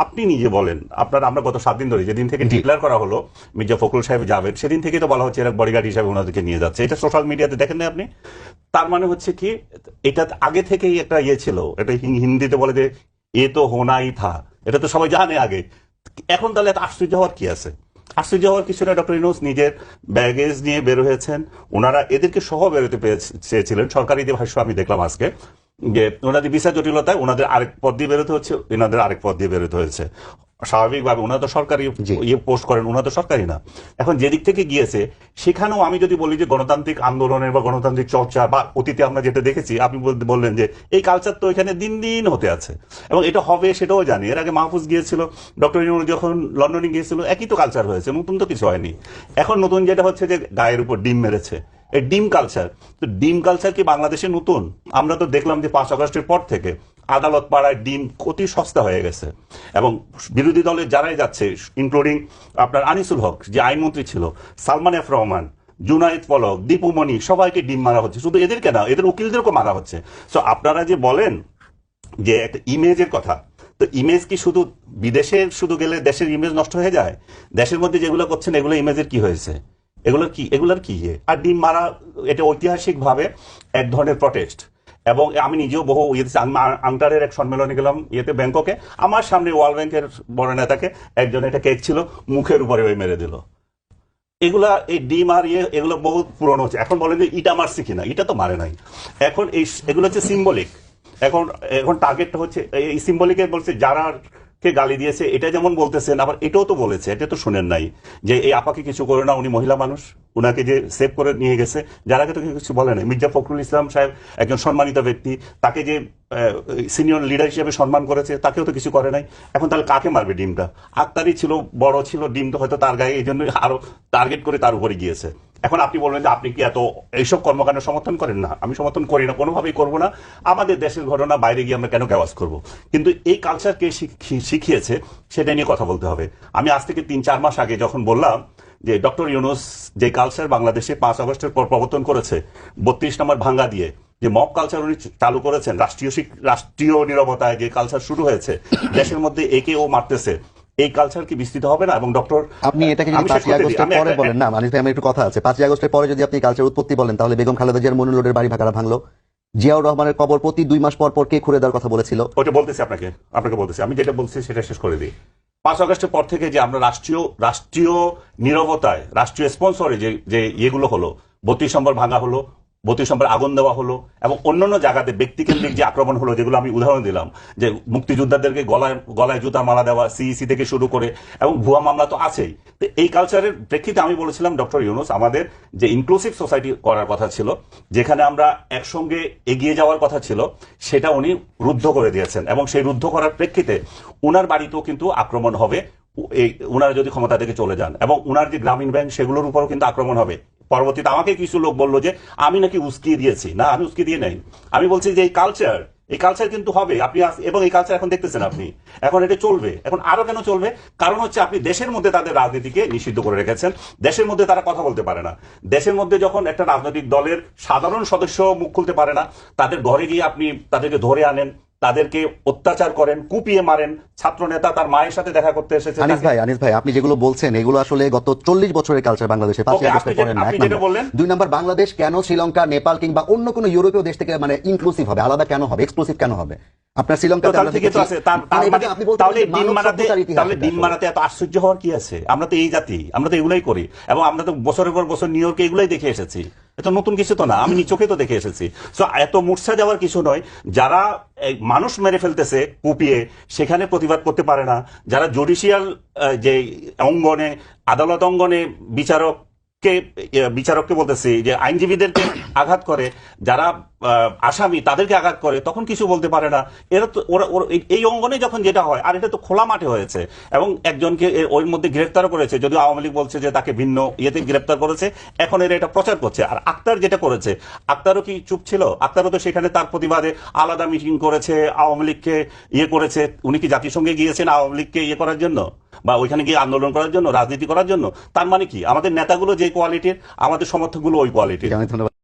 আপনি নিজে বলেন, আমরা গত 7 দিন ধরে যেদিন থেকে ডিক্লেয়ার করা হলো মির্জা ফখরুল সাহেব যাবেন, সেদিন থেকে তো বলা হচ্ছে এরা বডিগার্ড হিসাবে ওনাদেরকে নিয়ে যাচ্ছে। এটা সোশ্যাল মিডিয়াতে দেখেন না আপনি? তার মানে হচ্ছে কি, এটা আগে থেকেই একটা ইয়ে ছিল, এটা হিন্দিতে বলে যে এ তো হোনাই থা, এটা তো সবাই জানে আগে। এখন তাহলে এত আশ্চর্য হওয়ার কি আছে? আশ্চর্য হওয়ার কিছু না। ডক্টর ইউনূস নিজের ব্যাগেজ নিয়ে বের হয়েছেন, ওনারা এদেরকে সহ বেরোতে চেয়েছিলেন। সরকারি যে ভাষ্য আমি দেখলাম আজকে, যে ওনাদের ভিসা জটিলতায় ওনাদের আরেক পদ দিয়ে বেরোতে হচ্ছে, ওনাদের আরেক পদ দিয়ে বেরোতে হয়েছে। স্বাভাবিকভাবে ওনারা তো সরকারি ইয়ে পোস্ট করেন, ওনারা তো সরকারি না। এখন যেদিক থেকে গিয়েছে সেখানেও আমি যদি বলি যে গণতান্ত্রিক আন্দোলনের বা গণতান্ত্রিক চর্চা বা অতীতে আমরা যেটা দেখেছি, আপনি বললেন যে এই কালচার তো এখানে দিন দিন হতে আছে এবং এটা হবে সেটাও জানি। এর আগে মাহফুজ গিয়েছিল, ডক্টর ইউনূস যখন লন্ডনে গিয়েছিল, একই তো কালচার হয়েছে, নতুন তো কিছু হয়নি। এখন নতুন যেটা হচ্ছে যে গায়ের উপর ডিম মেরেছে, এই ডিম কালচার। তো ডিম কালচার কি বাংলাদেশে নতুন? আমরা তো দেখলাম যে 5 আগস্টের পর থেকে আদালত পাড়ায় ডিম অতি সস্তা হয়ে গেছে এবং বিরোধী দলের যারাই যাচ্ছে, ইনক্লুডিং আপনার আনিসুল হক যে আইনমন্ত্রী ছিল, সালমান এফ রহমান, জুনায়েদ পলক, দীপুমণি, সবাইকে ডিম মারা হচ্ছে। শুধু এদেরকে না, এদের উকিলদেরকেও মারা হচ্ছে। সো আপনারা যে বলেন যে একটা ইমেজের কথা, তো ইমেজ কি শুধু বিদেশে শুধু গেলে দেশের ইমেজ নষ্ট হয়ে যায়? দেশের মধ্যে যেগুলো করছেন এগুলো ইমেজের কি হয়েছে? এগুলোর কি আর ডিম মারা, এটা ঐতিহাসিকভাবে এক ধরনের প্রটেস্ট। এবং আমি নিজেও বহু আংটারের এক সম্মেলনে গেলাম ব্যাংককে, আমার সামনে ওয়ার্ল্ড ব্যাংকের বড় নেতাকে একজন একটা কেক ছিল, মুখের উপরে ওই মেরে দিল। এগুলা এই ডিম আর এগুলো বহু পুরনো হচ্ছে। এখন বলেন যে ইটা মারছে কিনা, ইটা তো মারে নাই। এখন এগুলো হচ্ছে সিম্বলিক। এখন টার্গেটটা হচ্ছে এই সিম্বলিকে বলছে যারা কে গালি দিয়েছে, এটা যেমন বলতেছেন, আবার এটাও তো বলেছে, এটা তো শুনেন নাই যে এই আপাকে কিছু করে না, উনি মহিলা মানুষ, উনাকে যে সেভ করে নিয়ে গেছে, যারাকে তো কিছু বলে নাই। মির্জা ফখরুল ইসলাম সাহেব একজন সম্মানিত ব্যক্তি, তাকে যে সিনিয়র লিডার হিসেবে সম্মান করেছে, তাকেও তো কিছু করে নাই। এখন তাহলে কাকে মারবে ডিমটা? আক্তারি ছিল, বড় ছিল ডিম, তো হয়তো তার গায়ে, এই জন্য আরো টার্গেট করে তার উপরে গিয়েছে। এখন আপনি বলবেন যে আপনি কি এত এইসব কর্মকাণ্ড সমর্থন করেন? না, আমি সমর্থন করি না, কোনোভাবেই করবো না। আমাদের দেশের ঘটনা বাইরে গিয়ে আমরা কেন গাওয়াজ করব? কিন্তু এই কালচারকে শিখিয়েছে সেটা নিয়ে কথা বলতে হবে। আমি আজ থেকে 3-4 মাস আগে যখন বললাম যে ডক্টর ইউনূস যে কালচার বাংলাদেশে 5 আগস্টের পর প্রবর্তন করেছে, 32 নম্বর ভাঙ্গা দিয়ে যে মব কালচার উনি চালু করেছেন, রাষ্ট্রীয় নীরবতায় যে কালচার শুরু হয়েছে, দেশের মধ্যে একে ও মারতেছে, এই কালচার কি বিস্তৃত হবে না? এবং ডক্টর, আপনি এটাকে যদি 5 আগস্টের পরে বলেন, না মানিস ভাই, আমার একটু কথা আছে। 5 আগস্টের পরে যদি আপনি কালচার উৎপত্তি বলেন, তাহলে বেগম খালেদা জিয়ার মনির রোডের বাড়ি ভাঙারা ভাঙলো, জিয়াউর রহমানের কবর প্রতি 2 মাস পর পর কে খুঁড়ে দেওয়ার কথা বলেছিল? ওটা বলতেছি আপনাকে বলতেছি, আমি যেটা বলছি সেটা শেষ করে দিই। 5 আগস্টের পর থেকে যে আমরা রাষ্ট্রীয় নীরবতায়, রাষ্ট্রীয় স্পন্সরে যে ইয়েগুলো হলো, 32 নম্বর ভাঙা হলো, 32 নম্বর আগুন দেওয়া হলো, এবং অন্যান্য জায়গাতে ব্যক্তিকেন্দ্রিক যে আক্রমণ হলো, যেগুলো আমি উদাহরণ দিলাম, যে মুক্তিযোদ্ধাদেরকে গলায় জুতা মালা দেওয়া, সিইসি থেকে শুরু করে, এবং ভুয়া মামলা তো আছেই। তো এই কালচারের প্রেক্ষিতে আমি বলেছিলাম ডক্টর ইউনূস, আমাদের যে ইনক্লুসিভ সোসাইটি করার কথা ছিল, যেখানে আমরা একসঙ্গে এগিয়ে যাওয়ার কথা ছিল, সেটা উনি রুদ্ধ করে দিয়েছেন। এবং সেই রুদ্ধ করার প্রেক্ষিতে উনার বাড়িতেও কিন্তু আক্রমণ হবে, উনারা যদি ক্ষমতা থেকে চলে যান, এবং উনার যে গ্রামীণ ব্যাংক, সেগুলোর উপরও কিন্তু আক্রমণ হবে। পরবর্তীতে আমাকে কিছু লোক বললো যে আমি নাকি উস্কিয়ে দিয়েছি। না, আমি উস্কিয়ে দিয়ে নাই। আমি বলছি যে এই কালচার কিন্তু হবে। আপনি এবং এই কালচার এখন দেখতেছেন আপনি, এখন এটা চলবে। এখন আরো কেন চলবে? কারণ হচ্ছে আপনি দেশের মধ্যে তাদের রাজনীতিকে নিষিদ্ধ করে রেখেছেন, দেশের মধ্যে তারা কথা বলতে পারে না। দেশের মধ্যে যখন একটা রাজনৈতিক দলের সাধারণ সদস্য মুখ খুলতে পারে না, তাদের ঘরে গিয়ে আপনি তাদেরকে ধরে আনেন, তাদেরকে অত্যাচার করেন, কুপিয়ে মারেন। ছাত্র নেতা তার মায়ের সাথে দেখা করতে এসেছে। আনিস ভাই, আপনি যেগুলো বলছেন এগুলো আসলে গত 40 বছরের কালচার বাংলাদেশে। 5 আগস্টের পরে না। 2 নাম্বার, বাংলাদেশ কেন শ্রীলঙ্কা, নেপাল কিংবা অন্য কোনো ইউরোপীয় দেশ থেকে মানে ইনক্লুসিভ হবে, আলাদা কেন হবে, এক্সক্লুসিভ কেন হবে? আপনার শ্রীলঙ্কা, তাহলে ডিম মারাতে এত আশ্চর্য হওয়ার কি আছে? আমরা তো এই জাতি, আমরা তো এগুলাই করি, এবং আমরা তো বছরের পর বছর নিউ ইয়র্কে এগুলাই দেখে এসেছি। এত নতুন কিছু তো না, আমি চোখে তো দেখে এসেছি। সো এত মূর্ছা যাওয়ার কিছু নয়। যারা মানুষ মেরে ফেলতেছে কুপিয়ে, সেখানে প্রতিবাদ করতে পারে না, যারা জুডিশিয়াল যে অঙ্গনে, আদালত অঙ্গনে বিচারককে বলতেছি যে আইনজীবীদেরকে আঘাত করে, যারা আসামি তাদেরকে আঘাত করে, তখন কিছু বলতে পারে না। এরা তো এই অঙ্গনে যখন যেটা হয়, আর এটা তো খোলা মাঠে হয়েছে, এবং একজনকে ওর মধ্যে গ্রেফতারও করেছে, যদিও আওয়ামী লীগ বলছে যে তাকে ভিন্ন ইয়েতে গ্রেফতার করেছে। এখন এরা এটা প্রচার করছে। আর আক্তার যেটা করেছে, আক্তারও কি চুপ ছিল? আক্তারও তো সেখানে তার প্রতিবাদে আলাদা মিটিং করেছে, আওয়ামী লীগকে ইয়ে করেছে। উনি কি জাতিসংঘে গিয়েছেন আওয়ামী লীগকে ইয়ে করার জন্য, বা ওইখানে গিয়ে আন্দোলন করার জন্য, রাজনীতি করার জন্য? তার মানে কি আমাদের নেতাগুলো যে কোয়ালিটির, আমাদের সমর্থকগুলো ওই কোয়ালিটির।